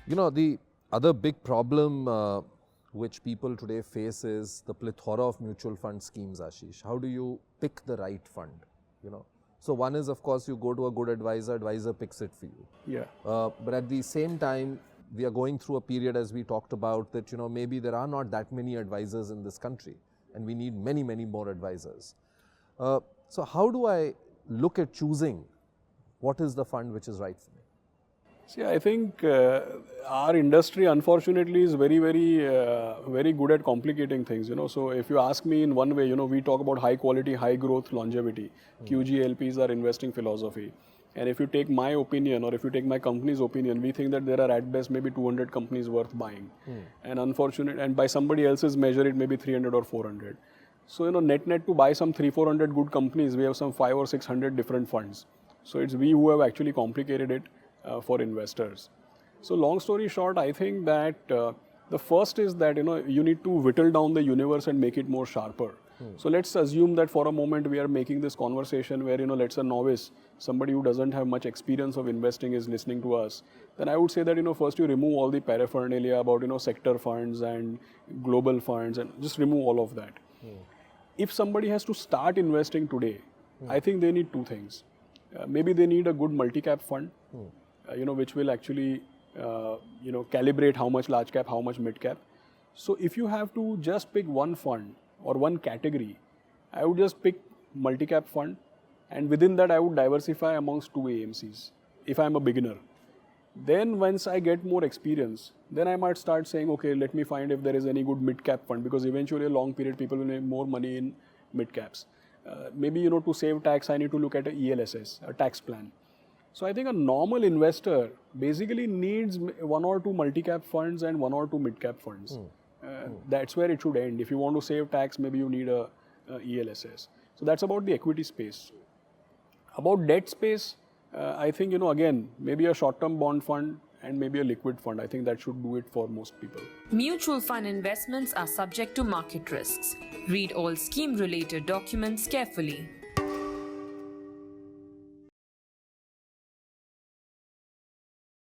The other big problem which people today face is the plethora of mutual fund schemes, Aashish. How do you pick the right fund? So one is, of course, you go to a good advisor picks it for you. Yeah. But at the same time, we are going through a period, as we talked about, that maybe there are not that many advisors in this country, and we need many, many more advisors. So how do I look at choosing what is the fund which is right for me? See, I think our industry, unfortunately, is very, very good at complicating things. So if you ask me in one way, we talk about high quality, high growth, longevity. QGLPs are investing philosophy. And if you take my opinion, or if you take my company's opinion, we think that there are at best maybe 200 companies worth buying. And by somebody else's measure, it may be 300 or 400. So, net to buy some 300-400 good companies, we have some 500 or 600 different funds. So it's we who have actually complicated it for investors. So long story short, I think that the first is that you need to whittle down the universe and make it more sharper. So let's assume that for a moment we are making this conversation where let's say a novice, somebody who doesn't have much experience of investing is listening to us. Then I would say that first you remove all the paraphernalia about sector funds and global funds, and just remove all of that. If somebody has to start investing today, I think they need two things. Maybe they need a good multi-cap fund, which will actually, calibrate how much large cap, how much mid cap. So if you have to just pick one fund or one category, I would just pick multi-cap fund, and within that I would diversify amongst two AMCs if I'm a beginner. Then once I get more experience, then I might start saying, okay, let me find if there is any good mid-cap fund, because eventually a long period people will make more money in mid-caps. Maybe, to save tax, I need to look at a ELSS, a tax plan. So I think a normal investor basically needs one or two multi-cap funds and one or two mid-cap funds. That's where it should end. If you want to save tax, maybe you need a ELSS. So that's about the equity space. About debt space, I think, again, maybe a short-term bond fund and maybe a liquid fund. I think that should do it for most people. Mutual fund investments are subject to market risks. Read all scheme-related documents carefully.